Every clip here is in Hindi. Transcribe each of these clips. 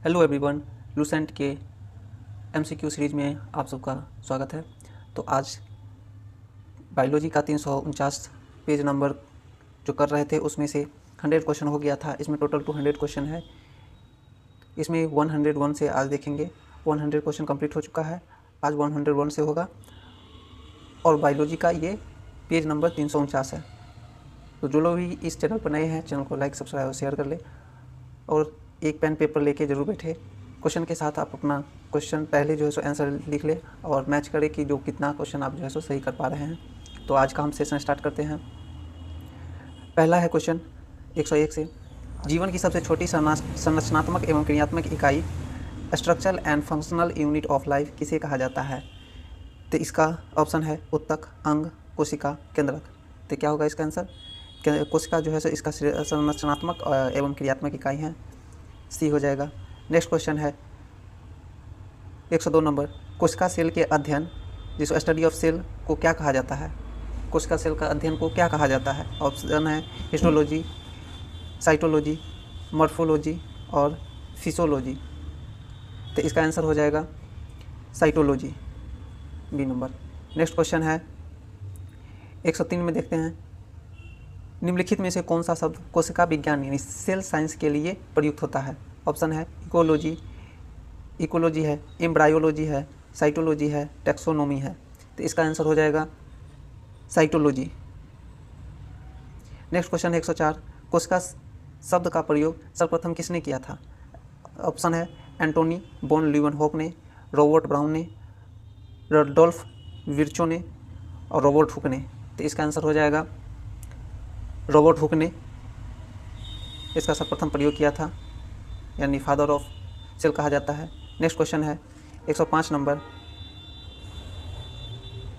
हेलो एवरीवन, लूसेंट के एमसीक्यू सीरीज में आप सबका स्वागत है। तो आज बायोलॉजी का 349 पेज नंबर जो कर रहे थे उसमें से 100 क्वेश्चन हो गया था। इसमें टोटल 200 क्वेश्चन है। इसमें 101 से आज देखेंगे। 100 क्वेश्चन कंप्लीट हो चुका है, आज 101 से होगा और बायोलॉजी का ये पेज नंबर 349 है। तो जो लोग भी इस चैनल पर नए हैं, चैनल को लाइक सब्सक्राइब और शेयर कर ले और एक पेन पेपर लेके ज़रूर बैठे। क्वेश्चन के साथ आप अपना क्वेश्चन पहले जो है सो आंसर लिख ले और मैच करें कि जो कितना क्वेश्चन आप जो है सो सही कर पा रहे हैं। तो आज का हम सेशन स्टार्ट करते हैं। पहला है क्वेश्चन 101 से, जीवन की सबसे छोटी संरचनात्मक एवं क्रियात्मक इकाई structural and functional unit of life किसे कहा जाता है? तो इसका ऑप्शन है उत्तक, अंग, कोशिका, केंद्रक। तो क्या होगा इसका आंसर? कोशिका जो है सो इसका संरचनात्मक एवं क्रियात्मक इकाई है, सी हो जाएगा। नेक्स्ट क्वेश्चन है 102 नंबर, कोशिका सेल के अध्ययन जिसको स्टडी ऑफ सेल को क्या कहा जाता है? कोशिका सेल का अध्ययन को क्या कहा जाता है? ऑप्शन है हिस्टोलॉजी, साइटोलॉजी, मॉर्फोलॉजी और फिजियोलॉजी। तो इसका आंसर हो जाएगा cytology, B number. Next question है 103 में देखते हैं, निम्नलिखित में से कौन सा शब्द कोशिका विज्ञान यानी सेल साइंस के लिए प्रयुक्त होता है? ऑप्शन है इकोलॉजी है, एम्ब्रायोलॉजी है, साइटोलॉजी है, टैक्सोनॉमी है। तो इसका आंसर हो जाएगा साइटोलॉजी। नेक्स्ट क्वेश्चन है 104, कोशिका शब्द का प्रयोग सर्वप्रथम किसने किया था? ऑप्शन है एंटोनी बोन लीवनहोक ने, रॉबर्ट ब्राउन ने, रडोल्फ विर्चो ने और रॉबर्ट हुक ने। तो इसका आंसर हो जाएगा रॉबर्ट हुक ने इसका सर्वप्रथम प्रयोग किया था, यानी फादर ऑफ सेल कहा जाता है। नेक्स्ट क्वेश्चन है 105 नंबर,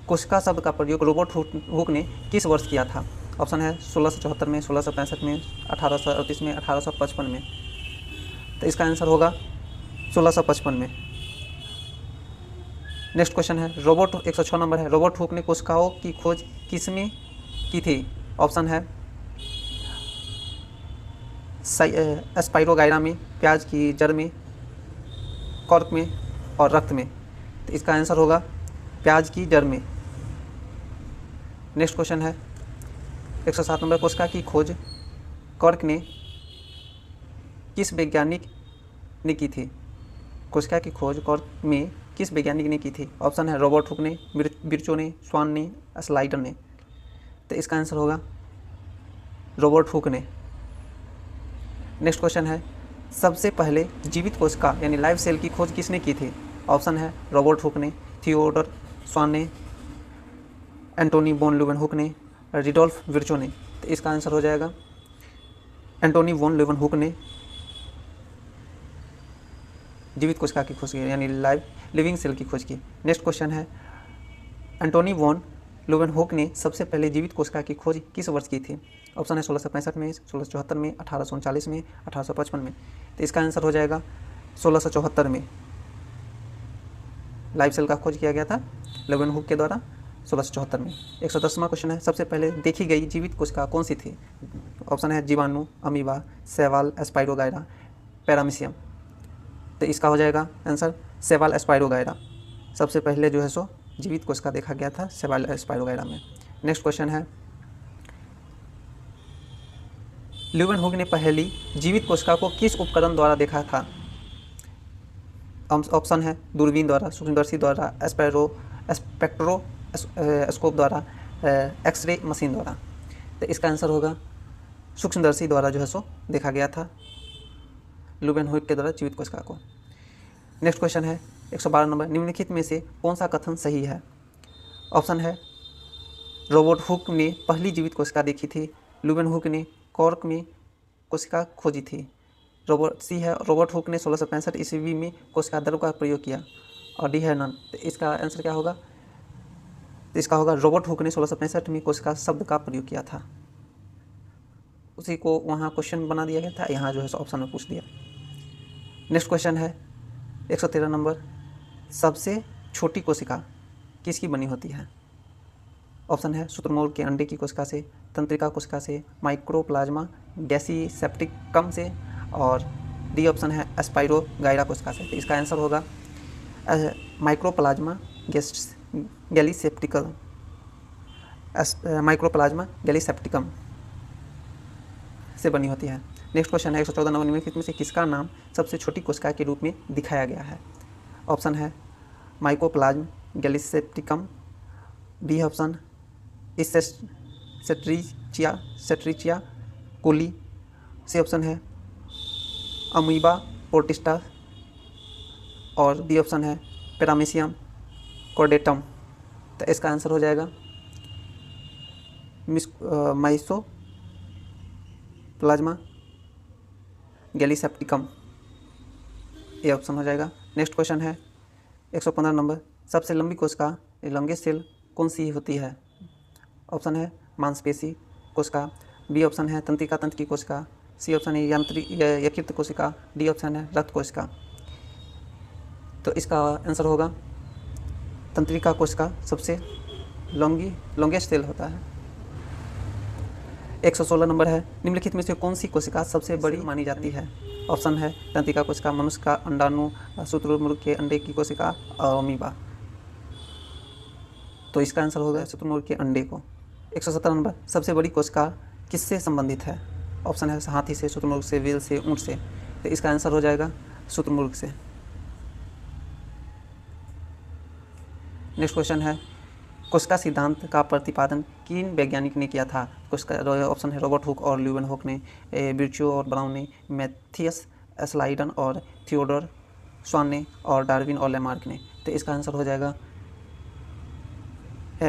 कोशिका शब्द का प्रयोग रॉबर्ट हुक ने किस वर्ष किया था? ऑप्शन है 1674 में, 1665 में, 1838 में, 1855 में। तो इसका आंसर होगा 1655 में। नेक्स्ट क्वेश्चन है 106 नंबर है, रॉबर्ट हुक ने कोशिकाओं की खोज किसमें की थी? ऑप्शन है स्पाइरोगाइरा में, प्याज की जड़ में, कॉर्क में और रक्त में। तो इसका आंसर होगा प्याज की जड़ में। नेक्स्ट क्वेश्चन है 107 नंबर, कोशिका की खोज कॉर्क ने किस वैज्ञानिक ने की थी? कोशिका की खोज कॉर्क में किस वैज्ञानिक ने की थी? ऑप्शन है रॉबर्ट हुक ने, विर्चो ने, स्वान ने, स्लाइडर ने। तो इसका आंसर होगा रॉबर्ट हुक ने। नेक्स्ट क्वेश्चन है, सबसे पहले जीवित कोशिका यानी लाइव सेल की खोज किसने की थी? ऑप्शन है रॉबर्ट हुक ने, थियोडर स्वान ने, एंटोनी बोन लीवनहुक ने, रिडोल्फ विर्चो ने। तो इसका आंसर हो जाएगा एंटोनी बोन लीवनहुक ने जीवित कोशिका की खोज की, यानी लिविंग सेल की खोज की। नेक्स्ट क्वेश्चन है, एंटोनी बोन लीवनहुक ने सबसे पहले जीवित कोशिका की खोज किस वर्ष की थी? ऑप्शन है 1665 में, 1674 में, 1839 में, 1855 में। तो इसका आंसर हो जाएगा 1674 में लाइव सेल का खोज किया गया था लीवनहुक के द्वारा 1674 में। 110वां क्वेश्चन है, सबसे पहले देखी गई जीवित कोशिका कौन सी थी? ऑप्शन है जीवाणु, अमीबा, शैवाल, स्पाइरोगाइरा, पैरामीशियम। तो इसका हो जाएगा आंसर शैवाल स्पाइरोगाइरा। सबसे पहले जो है सो जीवित कोशिका देखा गया था शैवाल स्पाइरोगाइरा में। नेक्स्ट क्वेश्चन है, लीवनहुक ने पहली जीवित कोशिका को किस उपकरण द्वारा देखा था? ऑप्शन है दूरबीन द्वारा, सूक्ष्मदर्शी द्वारा, स्पेक्ट्रोस्कोप द्वारा, एक्सरे मशीन द्वारा। तो इसका आंसर होगा सूक्ष्मदर्शी द्वारा जो है सो देखा गया था लीवनहुक के द्वारा जीवित कोशिका को। नेक्स्ट क्वेश्चन है 112 नंबर, निम्नलिखित में से कौन सा कथन सही है? ऑप्शन है रॉबर्ट हुक ने पहली जीवित कोशिका देखी थी, लीवनहुक ने कॉर्क में कोशिका खोजी थी। रॉबर्ट हुक ने 1665 ईस्वी में कोशिका दर का प्रयोग किया। और डी है नन। तो इसका आंसर क्या होगा? तो इसका होगा रॉबर्ट हुक ने 1665 में कोशिका शब्द का प्रयोग किया था, उसी को वहाँ क्वेश्चन बना दिया गया था, यहाँ जो है ऑप्शन में पूछ दिया। नेक्स्ट क्वेश्चन है 113 नंबर, सबसे छोटी कोशिका किसकी बनी होती है? ऑप्शन है शुतुरमुर्ग के अंडे की कोशिका से, तंत्रिका कोशिका से, माइक्रोप्लाज्मा गैसीसेप्टिकम से और डी ऑप्शन है स्पाइरोगाइरा कोशिका से। तो इसका आंसर होगा माइक्रोप्लाज्मा गैलीसेप्टिकल, माइक्रोप्लाज्मा गैलीसेप्टिकम से बनी होती है। नेक्स्ट क्वेश्चन है 114 नंबर, निम्नलिखित में से किसका नाम सबसे छोटी कोशिका के रूप में दिखाया गया है? ऑप्शन है Mycoplasma gallisepticum, B option Escherichia coli, C option है अमीबा पोर्टिस्टा और डी ऑप्शन है पैरामीशियम कॉर्डेटम। तो इसका आंसर हो जाएगा माइकोप्लाज्मा गैलीसेप्टिकम, ये ऑप्शन हो जाएगा। नेक्स्ट क्वेश्चन है 115 नंबर, सबसे लंबी कोशिका लॉन्गेस्ट सेल कौन सी होती है? ऑप्शन है मांसपेशी कोशिका, बी ऑप्शन है तंत्रिका तंत्र की कोशिका, सी ऑप्शन है यकृत कोशिका, डी ऑप्शन है रक्त कोशिका। तो इसका आंसर होगा तंत्रिका कोशिका सबसे लॉन्गेस्ट सेल होता है। 116 नंबर है, निम्नलिखित में से कौन सी कोशिका सबसे बड़ी मानी जाती है? ऑप्शन है तंत्रिका कोशिका, मनुष्य का अंडाणु, शुतुरमुर्ग के अंडे की कोशिका और अमीबा। तो इसका आंसर होगा शुतुरमुर्ग के अंडे को। 117 नंबर, सबसे बड़ी कोशिका किससे संबंधित है? ऑप्शन है हाथी से, शुतुरमुर्ग से, व्हेल से, ऊंट से। तो इसका आंसर हो जाएगा शुतुरमुर्ग से। नेक्स्ट क्वेश्चन है कोशिका सिद्धांत का प्रतिपादन किन वैज्ञानिक ने किया था? कोशिका ऑप्शन है रॉबर्ट हुक और ल्यूवेन हुक ने, विर्च्यू और ब्राउन ने, मैथियस स्लाइडन और थियोडोर स्वान ने, और डार्विन और लैमार्क ने। तो इसका आंसर हो जाएगा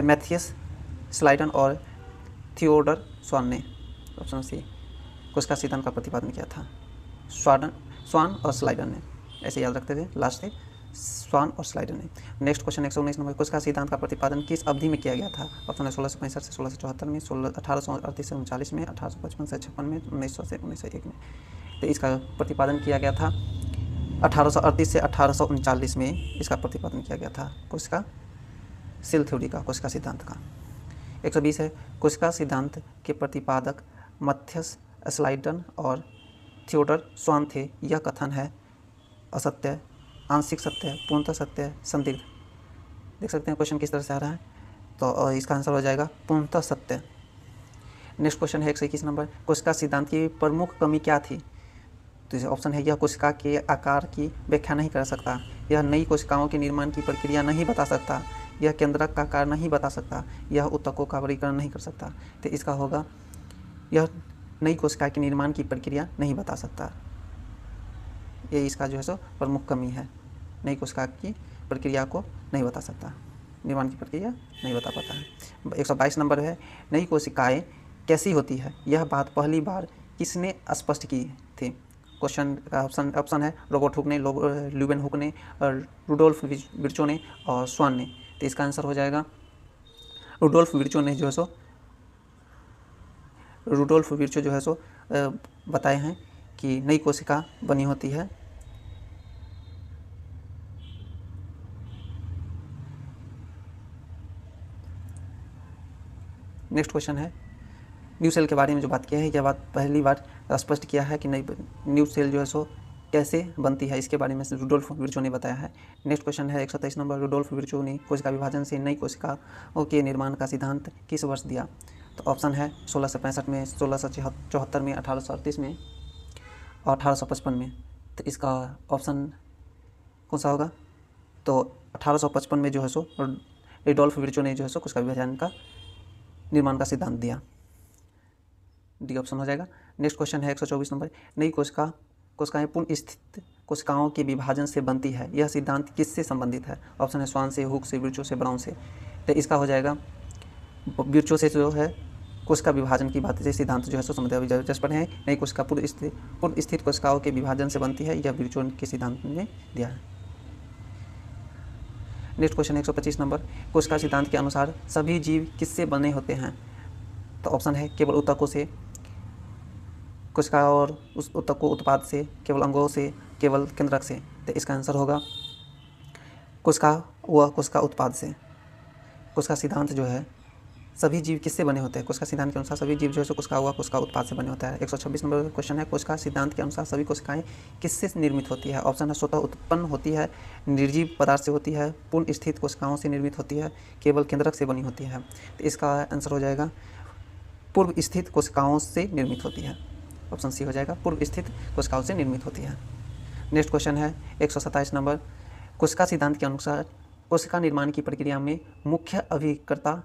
मैथियस स्लाइडन और थियोडोर स्वान ने, ऑप्शन सी। कोशिका सिद्धांत का प्रतिपादन किया था स्वान और स्लाइडन ने, ऐसे याद रखते थे लास्ट से, स्वान और स्लाइडर ने। नेक्स्ट क्वेश्चन 119 नंबर, कोशिका सिद्धांत का प्रतिपादन किस अवधि में किया गया था? ऑप्शन है 1665 से 1674 में, 1838 से 39 में, 1855 से 56 में, 1900 से 1901 में। तो इसका प्रतिपादन किया गया था 1838 से 1839 में इसका प्रतिपादन किया गया था कोशिका सेल थ्योरी का, कोशिका सिद्धांत का। 120 है, कोशिका सिद्धांत के प्रतिपादक मैथियस स्लाइडन और थियोडोर स्वान थे। यह कथन है असत्य, आंशिक सत्य, पूर्णतः सत्य, संदिग्ध। देख सकते हैं क्वेश्चन किस तरह से आ रहा है। तो इसका आंसर हो जाएगा पूर्णतः सत्य। नेक्स्ट क्वेश्चन है 121 नंबर, कोशिका सिद्धांत की प्रमुख कमी क्या थी? तो ऑप्शन है यह कोशिका के आकार की व्याख्या नहीं कर सकता, यह नई कोशिकाओं के निर्माण की प्रक्रिया नहीं बता सकता, यह केंद्रक का आकार नहीं बता सकता, यह ऊतकों का वर्गीकरण नहीं कर सकता। तो इसका होगा यह नई कोशिका के निर्माण की प्रक्रिया नहीं बता सकता। ये इसका जो है सो प्रमुख कमी है, नई कोशिका की प्रक्रिया को नहीं बता सकता, निर्माण की प्रक्रिया नहीं बता पाता है। 122 नंबर है, नई कोशिकाएं कैसी होती है? यह बात पहली बार किसने स्पष्ट की थी? क्वेश्चन का ऑप्शन है रॉबर्ट हुक ने, ल्यूवेन हुक ने, रुडोल्फ विर्चो ने और स्वान ने। तो इसका आंसर हो जाएगा रुडोल्फ विर्चो ने, जो है सो रुडोल्फ विर्चो जो है सो बताए हैं कि नई कोशिका बनी होती है नेक्स्ट क्वेश्चन है न्यू सेल के बारे में जो बात किया है, यह बात पहली बार स्पष्ट किया है कि नई न्यू सेल जो है सो कैसे बनती है, इसके बारे में रुडोल्फ विर्चो ने बताया है। नेक्स्ट क्वेश्चन है 123 नंबर, रुडोल्फ विर्चो ने कोशिका विभाजन से नई कोशिकाओं के निर्माण का सिद्धांत किस वर्ष दिया? तो ऑप्शन है 1665 में, 1674 में, 1838 में और 1855 में। तो इसका ऑप्शन कौन सा होगा? तो 1855 में जो है सो रुडोल्फ विर्चो ने जो है सो कोशिका विभाजन का निर्माण का सिद्धांत दिया, डी ऑप्शन हो जाएगा। नेक्स्ट क्वेश्चन है 124 नंबर, नई कोशिकाएं पूर्ण स्थित कोशिकाओं के विभाजन से बनती है, यह सिद्धांत किससे संबंधित है? ऑप्शन है स्वान से, हुक से, विर्चो से, ब्राउन से। तो इसका हो जाएगा विर्चो से जो है कोशिका विभाजन की बात से सिद्धांत जो है सो संबंधित जस्ट पर है, नई कोशिका पूर्ण स्थित कोशिकाओं के विभाजन से बनती है, यह विर्चो के सिद्धांत ने दिया है। नेक्स्ट क्वेश्चन 125 नंबर, कोशिका सिद्धांत के अनुसार सभी जीव किससे बने होते हैं? तो ऑप्शन है केवल ऊतकों से, कोशिका और उस ऊतकों उत्पाद से, केवल अंगों से, केवल केंद्रक से। तो इसका आंसर होगा कोशिका व कोशिका उत्पाद से। कोशिका सिद्धांत जो है सभी जीव किससे बने होते हैं? कोशिका सिद्धांत के अनुसार सभी जीव जो है सो कोशिका हुआ कोशिका उत्पाद से बने होता है। 126 नंबर का क्वेश्चन है, कोशिका सिद्धांत के अनुसार सभी कोशिकाएं किससे निर्मित होती है? ऑप्शन है स्वतः उत्पन्न होती है, निर्जीव पदार्थ से होती है, पूर्ण स्थित कोशिकाओं से निर्मित होती है, केवल केंद्रक से बनी होती है। तो इसका आंसर हो जाएगा पूर्व स्थित कोशिकाओं से निर्मित होती है। ऑप्शन सी हो जाएगा, पूर्व स्थित कोशिकाओं से निर्मित होती है। नेक्स्ट क्वेश्चन है 127 नंबर, कोशिका सिद्धांत के अनुसार कोशिका निर्माण की प्रक्रिया में मुख्य अभिकर्ता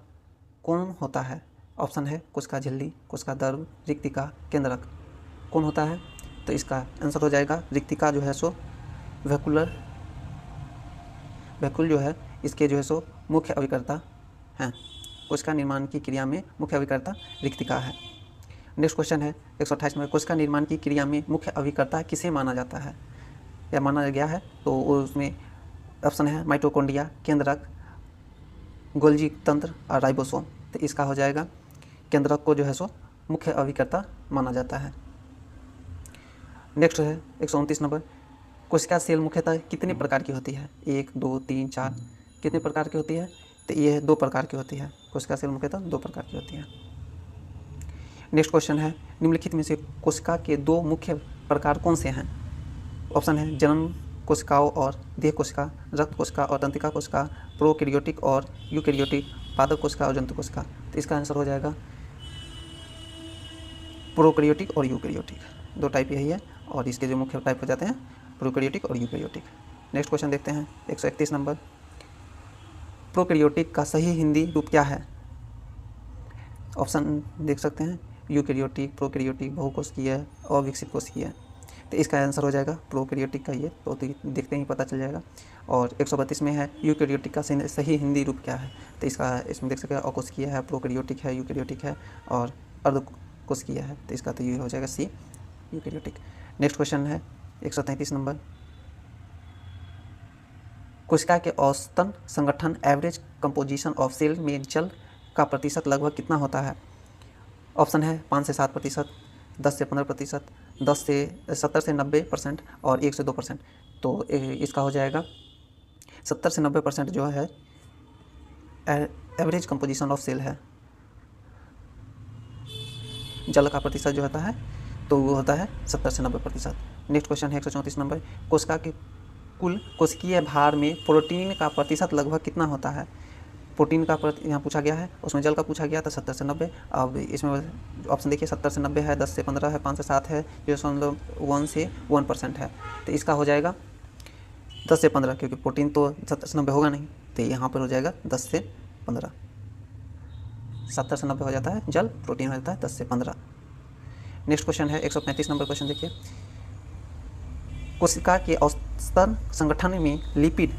कौन होता है? ऑप्शन है कोशिका झिल्ली, कोशिका दर्भ, रिक्तिका, केंद्रक। कौन होता है? तो इसका आंसर हो जाएगा रिक्तिका जो है सो वैक्यूल जो है इसके जो है सो मुख्य अभिकर्ता हैं। कोशिका निर्माण की क्रिया में मुख्य अभिकर्ता रिक्तिका है। नेक्स्ट क्वेश्चन है 128 में, कोशिका निर्माण की क्रिया में मुख्य अभिकर्ता किसे माना जाता है या माना गया है? तो उसमें ऑप्शन है माइटोकॉन्ड्रिया, केंद्रक, गोल्जी तंत्र और राइबोसोम। तो इसका हो जाएगा केंद्रक को जो है सो मुख्य अभिकर्ता माना जाता है। नेक्स्ट है 129 नंबर, कोशिका सेल मुख्यतः कितने प्रकार की होती है? 1, 2, 3, 4 कितने प्रकार की होती है? तो ये 2 प्रकार की होती है। कोशिका सेल मुख्यतः 2 प्रकार की होती है। नेक्स्ट क्वेश्चन है, निम्नलिखित में से कोशिका के 2 मुख्य प्रकार कौन से हैं? ऑप्शन है जनन कोशिकाओं और देह कोशिका, रक्त कोशिका और तंत्रिका कोशिका, प्रोकैरियोटिक और यूकैरियोटिक, पादप कोशिका और जंतु कोशिका। तो इसका आंसर हो जाएगा प्रोकैरियोटिक और यूकैरियोटिक। 2 टाइप यही है और इसके जो मुख्य टाइप हो जाते हैं प्रोकैरियोटिक और यूकैरियोटिक। नेक्स्ट क्वेश्चन देखते हैं 131 नंबर, प्रोकैरियोटिक का सही हिंदी रूप क्या है? ऑप्शन देख सकते हैं यूकैरियोटिक, प्रोकैरियोटिक, बहुकोशिकीय, अविकसित कोशिकीय। तो इसका आंसर हो जाएगा प्रोकैरियोटिक का, ये तो देखते ही पता चल जाएगा। और 132 में है यूकैरियोटिक का सही हिंदी रूप क्या है? तो इसमें देख सकते हैं अकोशिकीय है, प्रोकैरियोटिक है, यूकैरियोटिक है और अर्धकोशिकीय है। तो इसका तो ये हो जाएगा सी, यूकैरियोटिक। नेक्स्ट क्वेश्चन है 133 नंबर, कोशिका के औसतन संगठन एवरेज कंपोजिशन ऑफ सेल में जल का प्रतिशत लगभग कितना होता है? ऑप्शन है 5 से 7%, 10 से 15%, 70 से 90% और 1 से 2%। तो इसका हो जाएगा 70 से 90% जो है एवरेज कंपोजिशन ऑफ सेल है। जल का प्रतिशत जो होता है तो वो होता है 70 से 90%। नेक्स्ट क्वेश्चन है 134 नंबर, कोशिका के कुल कोशिकीय भार में प्रोटीन का प्रतिशत लगभग कितना होता है? प्रोटीन का यहाँ पूछा गया है, उसमें जल का पूछा गया था 70 से 90। अब इसमें ऑप्शन देखिए 70 से 90 है, 10 से 15 है, 5 से 7 है, जो 1 से 1% है। तो इसका हो जाएगा 10 से 15, क्योंकि प्रोटीन तो 70 से 90 होगा नहीं, तो यहाँ पर हो जाएगा 10 से 15। 70 से 90 हो जाता है जल, प्रोटीन हो जाता है 10 से 15। नेक्स्ट क्वेश्चन है 135 नंबर क्वेश्चन देखिए, कोशिका के औसतन संगठन में लिपिड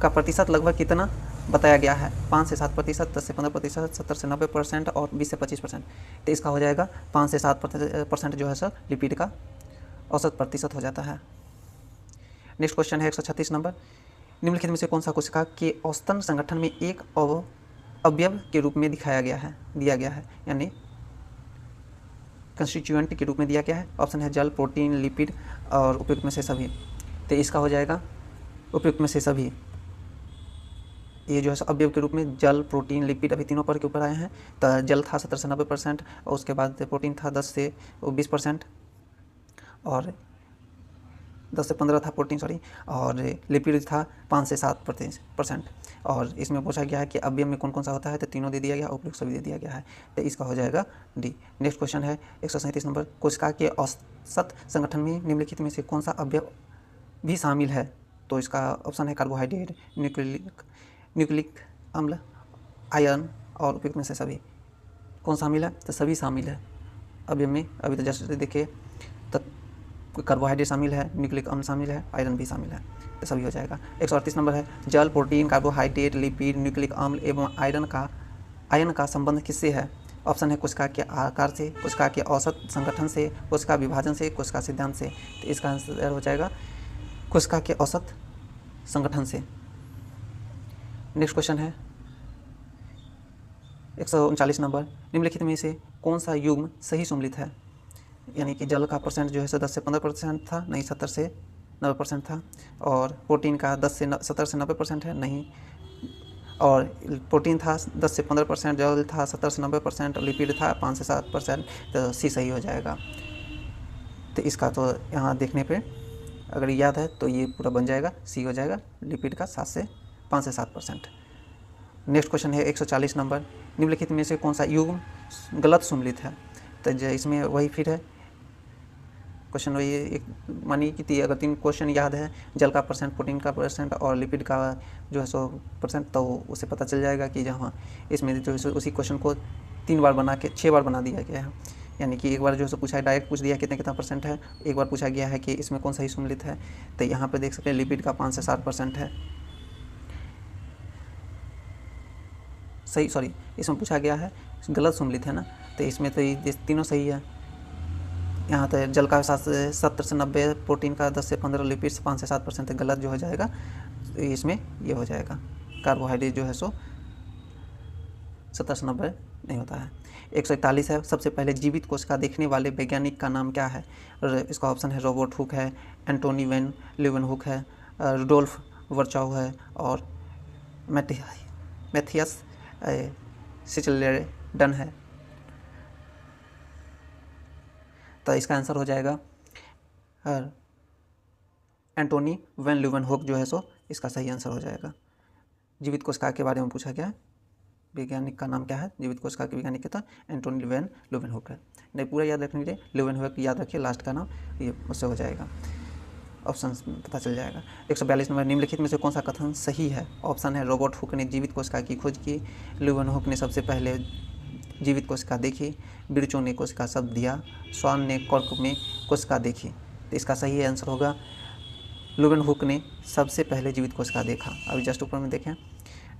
का प्रतिशत लगभग कितना बताया गया है? 5 से 7%, 10 से 15%, 70 से 90% और 20 से 25%। तो इसका हो जाएगा 5 से 7% जो है सर लिपिड का औसत प्रतिशत हो जाता है। नेक्स्ट क्वेश्चन है 136 नंबर, निम्नलिखित में से कौन सा कोशिका के औसतन संगठन में एक अवयव के रूप में दिया गया है, यानी कंस्टिट्यूएंट के रूप में दिया गया है? ऑप्शन है जल, प्रोटीन, लिपिड और उपयुक्त में से सभी। तो इसका हो जाएगा उपयुक्त में से सभी। ये जो है अवयव के रूप में जल, प्रोटीन, लिपिड अभी तीनों पर के ऊपर आए हैं। तो जल था 70 से 90% और उसके बाद प्रोटीन था 10 से 20% और 10 से 15 था प्रोटीन और लिपिड था 5 से 7%। और इसमें पूछा गया है कि अवयव में कौन कौन सा होता है, तो तीनों दे दिया गया, उपयुक्त सभी दे दिया गया है। तो इसका हो जाएगा डी। नेक्स्ट क्वेश्चन है 137 नंबर, कोशिका के औसत संगठन में निम्नलिखित में से कौन सा अवयव भी शामिल है? तो इसका ऑप्शन है कार्बोहाइड्रेट, न्यूक्लिक अम्ल, आयरन और उपयुक्त में से सभी। कौन शामिल है? तो सभी शामिल है अवयव में। अभी तो जस्ट देखिए तो कार्बोहाइड्रेट शामिल है, न्यूक्लिक अम्ल शामिल है, आयरन भी शामिल है, तो सभी हो जाएगा। 138 नंबर है, जल, प्रोटीन, कार्बोहाइड्रेट, लिपिड, न्यूक्लिक अम्ल एवं आयरन का संबंध किससे है? ऑप्शन है कोशिका के आकार से, कोशिका के औसत संगठन से, कोशिका विभाजन से, कोशिका सिद्धांत से। तो इसका आंसर हो जाएगा कोशिका के औसत संगठन से। नेक्स्ट क्वेश्चन है 139 नंबर, निम्नलिखित में से कौन सा युग्म सही सम्मिलित है? यानी कि जल का परसेंट जो है 10 से 15% था, नहीं 70 से 90% था। और प्रोटीन का 70 से 90% है, नहीं और प्रोटीन था 10 से 15%, जल था 70 से 90%, और लिपिड था 5 से 7%, तो सी सही हो जाएगा। तो इसका तो यहाँ देखने पे अगर याद है तो ये पूरा बन जाएगा, सी हो जाएगा, लिपिड का 5 से 7%। नेक्स्ट क्वेश्चन है 140 नंबर, निम्नलिखित में से कौन सा युग्म गलत सुमेलित है? तो इसमें वही फिर है क्वेश्चन, वही एक मानिए कि अगर 3 क्वेश्चन याद है, जल का परसेंट, प्रोटीन का परसेंट और लिपिड का जो है 100%, तो उसे पता चल जाएगा कि जहाँ इसमें जो है उसी क्वेश्चन को 3 बार बना के 6 बार बना दिया गया है। यानी कि एक बार जो है पूछा है, डायरेक्ट पूछ दिया कितना परसेंट है, एक बार पूछा गया है कि इसमें कौन सा ही सुमेलित है। तो यहाँ पर देख सकते हैं लिपिड का 5 से 7% है, सही, सॉरी, इसमें पूछा गया है गलत सुमेलित है ना, तो इसमें तो ये तीनों सही है। यहाँ तो जल का 70 से 90, प्रोटीन का 10 से 15, लिपिड से 5 से 7% गलत जो हो जाएगा, इसमें ये हो जाएगा। कार्बोहाइड्रेट जो है 70 से 90 नहीं होता है। 141 है, सबसे पहले जीवित कोशिका देखने वाले वैज्ञानिक का नाम क्या है? और इसका ऑप्शन है रॉबर्ट हुक है, एंटोनी वैन लीeuwenhoek है, रुडोल्फ वर्चाउ है, और मैथियस शिचलेडन है। तो इसका आंसर हो जाएगा एंटोनी वैन लीeuwenhoek जो है इसका सही आंसर हो जाएगा। जीवित कोशिका के बारे में पूछा गया है, वैज्ञानिक का नाम क्या है? जीवित कोशिका के वैज्ञानिक था एंटोनी वैन लीeuwenhoek है। नहीं पूरा याद रखने के लिए लीeuwenhoek याद रखिए, लास्ट का नाम, ये उससे हो जाएगा, ऑप्शन पता चल जाएगा। 142 नंबर, निम्नलिखित में से कौन सा कथन सही है? ऑप्शन है रॉबर्ट हुक ने जीवित कोशिका की खोज की, लीeuwenhoek ने सबसे पहले जीवित कोशिका देखी, बिरचो ने कोशिका शब्द दिया, स्वान ने कॉर्क में कोशिका देखी। तो इसका सही आंसर होगा लीeuwenhoek ने सबसे पहले जीवित कोशिका देखा। अभी जस्ट ऊपर में देखें।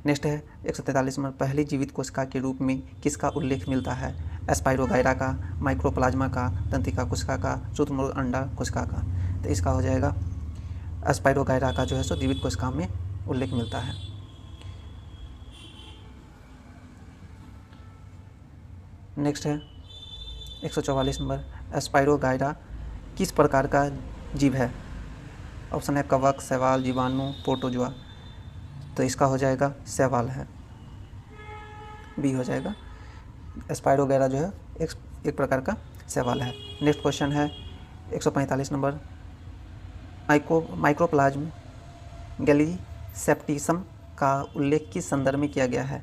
नेक्स्ट है 143 नंबर, पहली जीवित कोशिका के रूप में किसका उल्लेख मिलता है? स्पाइरोगाइरा का, माइक्रोप्लाज्मा का, तंत्रिका कोशिका का, शुतुरमुर्ग अंडा कोशिका का। तो इसका हो जाएगा स्पाइरोगाइरा का जो है जीवित कोशिका में उल्लेख मिलता है। नेक्स्ट है 144 नंबर, स्पाइरोगाइरा किस प्रकार का जीव है? ऑप्शन है कवक, शैवाल, जीवाणु, प्रोटोजोआ। तो इसका हो जाएगा शैवाल है, बी हो जाएगा। स्पाइरोगाइरा जो है एक प्रकार का शैवाल है। नेक्स्ट क्वेश्चन है 145 नंबर, माइक्रोप्लाज्म गैलीसेप्टिसम का उल्लेख किस संदर्भ में किया गया है?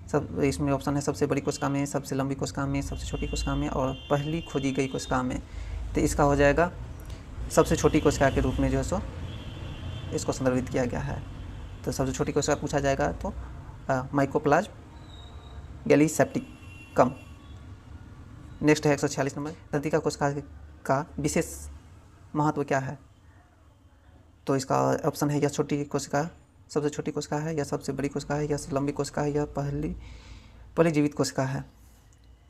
सब इसमें ऑप्शन है सबसे बड़ी कोशिका में, सबसे लंबी कोशिका में, सबसे छोटी कोशिका में और पहली खोजी गई कोशिका में। तो इसका हो जाएगा सबसे छोटी कोशिका के रूप में जो है इसको संदर्भित किया गया है। तो सबसे छोटी कोशिका पूछा जाएगा तो माइक्रोप्लाज्म गैलीसेप्टिकम। नेक्स्ट है 146 नंबर, तंत्रिका कोशिका का विशेष महत्व क्या है? तो इसका ऑप्शन है या छोटी कोशिका सबसे छोटी कोशिका है, या सबसे बड़ी कोशिका है, या लंबी कोशिका है, या पहली जीवित कोशिका है।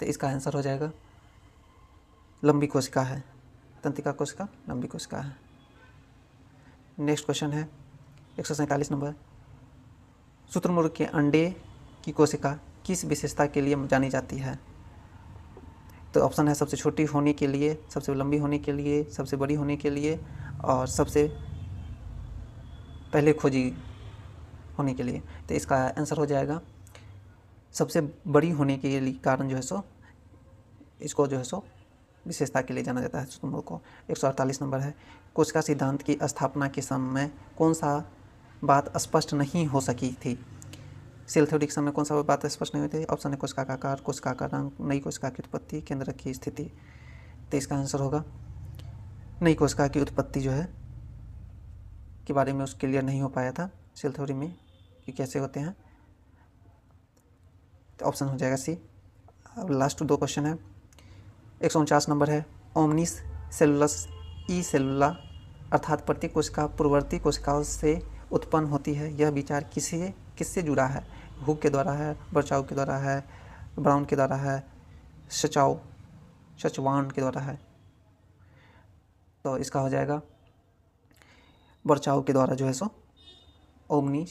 तो इसका आंसर हो जाएगा लंबी कोशिका है, तंत्रिका कोशिका लंबी कोशिका है। नेक्स्ट क्वेश्चन है 147 नंबर, शुतुरमुर्ग के अंडे की कोशिका किस विशेषता के लिए जानी जाती है? तो ऑप्शन है सबसे छोटी होने के लिए, सबसे लंबी होने के लिए, सबसे बड़ी होने के लिए और सबसे पहले खोजी होने के लिए। तो इसका आंसर हो जाएगा सबसे बड़ी होने के लिए कारण जो है इसको जो है विशेषता के लिए जाना जाता है शुतुरमुर्ग को। 148 नंबर है, कोशिका सिद्धांत की स्थापना के समय कौन सा बात स्पष्ट नहीं हो सकी थी? सेल थ्योरी के समय कौन सा बात स्पष्ट नहीं हुई थी? ऑप्शन है कोशिका का आकार, कोशिका का रंग, नई कोशिका की उत्पत्ति, केंद्र की स्थिति। तो इसका आंसर होगा नई कोशिका की उत्पत्ति जो है के बारे में उसके क्लियर नहीं हो पाया था सेल थ्योरी में कि कैसे होते हैं। तो ऑप्शन हो जाएगा सी। अब लास्ट 2 क्वेश्चन है 149 नंबर है, ओमनिस सेलुलस ई सेलुला अर्थात प्रत्येक कोशिका पूर्ववर्ती कोशिकाओं से उत्पन्न होती है, यह विचार किससे जुड़ा है? हुक के द्वारा है, वर्चाउ के द्वारा है, ब्राउन के द्वारा है, सचवान के द्वारा है। तो इसका हो जाएगा वर्चाउ के द्वारा जो है ओमनी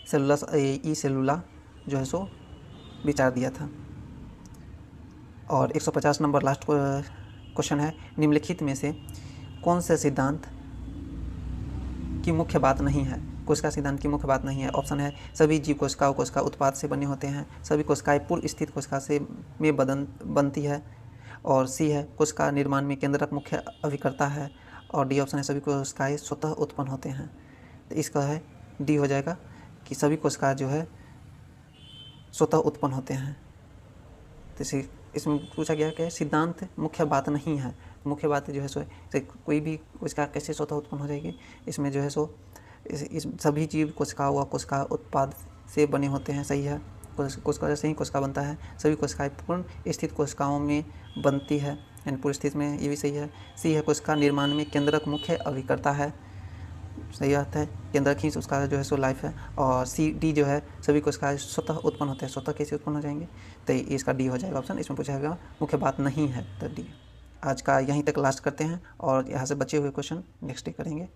सेलुलस ई सेलुला जो है विचार दिया था। और 150 नंबर लास्ट क्वेश्चन है, निम्नलिखित में से कौन से सिद्धांत की मुख्य बात नहीं है? कोशिका सिद्धांत की मुख्य बात नहीं है। ऑप्शन है सभी जीव कोशिकाओं कोशिका उत्पाद से बने होते हैं, सभी कोशिकाएं पूर्व स्थित कोशिका से में बनती है। और सी है कोशिका निर्माण में केंद्रक मुख्य अभिकर्ता है। और डी ऑप्शन है सभी कोशिकाएं स्वतः उत्पन्न होते हैं। तो इसका है डी हो जाएगा कि सभी कोशिकाएं जो है स्वतः उत्पन्न होते हैं। तो इसमें पूछा गया कि सिद्धांत मुख्य बात नहीं है। मुख्य बात जो है सो कोई भी कोशिका कैसे स्वतः उत्पन्न हो जाएगी, इसमें जो है सो इस सभी जीव कोशिका व कोशिका उत्पाद से बने होते हैं। सही है, कोशिका जैसे ही कोशिका बनता है, सभी कोशिकाएं पूर्ण स्थित कोशिकाओं में बनती है, यानी पूर्ण स्थिति में, ये भी सही है। सी है कोशिका निर्माण में केंद्रक मुख्य अभिकर्ता है। सही बात है, केंद्रक ही उसका जो है सो लाइफ है। और सी डी जो है सभी कोशिकाएं स्वतः उत्पन्न होते हैं। स्वतः कैसे उत्पन्न हो जाएंगे, तो इसका डी हो जाएगा ऑप्शन। इसमें पूछा गया मुख्य बात नहीं है, तो डी। आज का यहीं तक लास्ट करते हैं और यहाँ से बचे हुए क्वेश्चन नेक्स्ट डे करेंगे।